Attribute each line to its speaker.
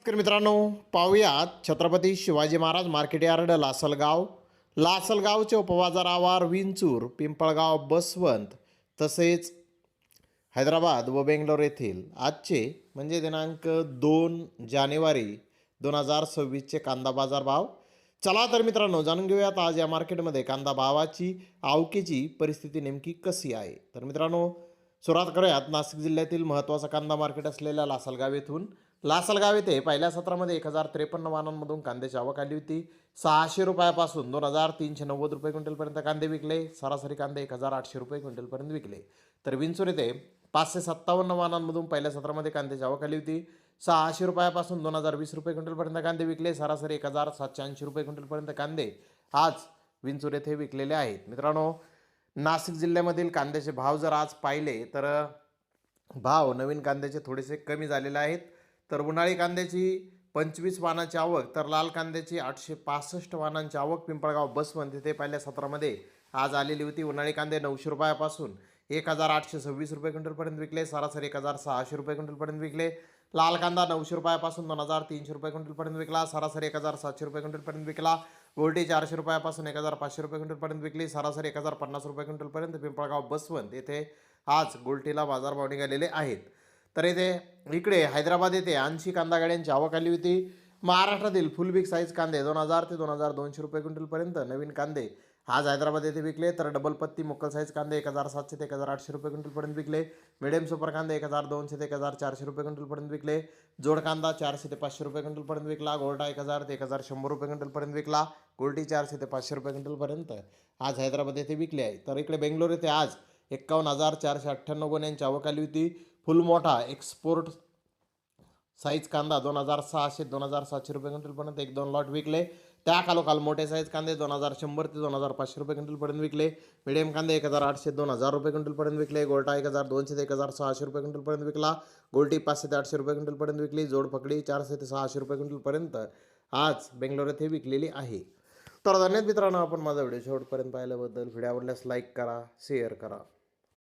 Speaker 1: तर मित्रांनो, पाहूयात छत्रपती शिवाजी महाराज मार्केट यार्ड लासलगाव, लासलगावचे उपबाजारावर विंचूर, पिंपळगाव, बसवंत तसेच हैदराबाद व बेंगलोर येथील आजचे म्हणजे दिनांक 2 जानेवारी 2026चे कांदा बाजार भाव. चला तर मित्रांनो, जाणून घेऊयात आज या मार्केटमध्ये कांदा भावाची आवकेची परिस्थिती नेमकी कशी आहे. तर मित्रांनो, सुरुवात करूयात नाशिक जिल्ह्यातील महत्त्वाचा कांदा मार्केट असलेल्या लासलगाव येथून. लासलगाव येथे पहिल्या सत्रामध्ये 1053 वाहनांमधून कांद्याची आवक आली होती. 600 रुपयापासून 2390 रुपये क्विंटलपर्यंत कांदे विकले. सरासरी कांदे 1800 रुपये क्विंटलपर्यंत विकले. तर विंचूर येथे 557 वाहनांमधून पहिल्या सत्रामध्ये कांद्याची आवक आली होती. 600 रुपयापासून 2020 रुपये क्विंटलपर्यंत कांदे विकले. सरासरी 1780 रुपये क्विंटलपर्यंत कांदे आज विंचूर येथे विकलेले आहेत. मित्रांनो, नाशिक जिल्ह्यामधील कांद्याचे भाव जर आज पाहिले तर भाव नवीन कांद्याचे थोडेसे कमी झालेले आहेत. तर उन्हाळी कांद्याची 25 वाहनांची आवक, तर लाल कांद्याची 865 वाहनांची आवक पिंपळगाव बसवंत येथे पहिल्या सत्रामध्ये आज आलेली होती. उन्हाळी कांदे 900 रुपयापासून 1826 रुपये क्विंटलपर्यंत विकले. सरासरी 1600 रुपये क्विंटलपर्यंत विकले. लाल कांदा 900 रुपयापासून 2300 रुपये क्विंटलपर्यंत विकला. सरासरी 1700 रुपये क्विंटलपर्यंत विकला. गोल्टी 400 रुपयापासून 1500 रुपये क्विंटलपर्यंत विकली. सरासरी 1050 रुपये क्विंटलपर्यंत पिंपळगाव बसवंत येथे आज गोल्टीला बाजारभाव निघालेले आहेत. तर येथे इकडे हैदराबाद येथे 80 कांदा गाड्यांची आवक आली होती. महाराष्ट्रातील फुल बिग साईज कांदे 2000 ते 2200 रुपये क्विंटलपर्यंत नवीन कांदे आज हैदराबाद येथे विकले. तर डबल पत्ती मुक्कल साईज कांदे 1700 ते 1800 रुपये क्विंटलपर्यंत विकले. मिडियम सुपर कांदे 1200 ते 1400 रुपये क्विंटलपर्यंत विकले. जोड कांदा 400 ते 500 रुपये क्विंटलपर्यंत विकला. गोल्टा 1000 ते 1100 रुपये क्विंटलपर्यंत विकला. गोल्टी 400 ते 500 रुपये क्विंटलपर्यंत आज हैदराबाद येथे विकले आहे. तर इकडे बेंगलोर येथे आज 51,498 गोण्यांची आवक आली होती. फुल मोठा एक्सपोर्ट साईज कांदा 2600 2700 रुपये क्विंटलपर्यंत 1-2 लॉट विकले. त्या खालोखाल मोठे साईज कांदे 2100 ते 2500 रुपये क्विंटलपर्यंत विकले. मिडियम कांदे 1800 ते 2000 रुपये क्विंटलपर्यंत विकले. गोल्टा 1200 ते 1600 रुपये क्विंटलपर्यंत विकला. गोल्टी 500 ते 800 रुपये क्विंटलपर्यंत विकली. जोड पकडी 400 ते 600 रुपये क्विंटलपर्यंत आज बेंगलोर येथे विकलेली आहे. तर धन्यवाद मित्रांनो, आपण माझा व्हिडिओ शेवटपर्यंत पाहिल्याबद्दल. व्हिडिओ आवडल्यास लाईक करा, शेअर करा.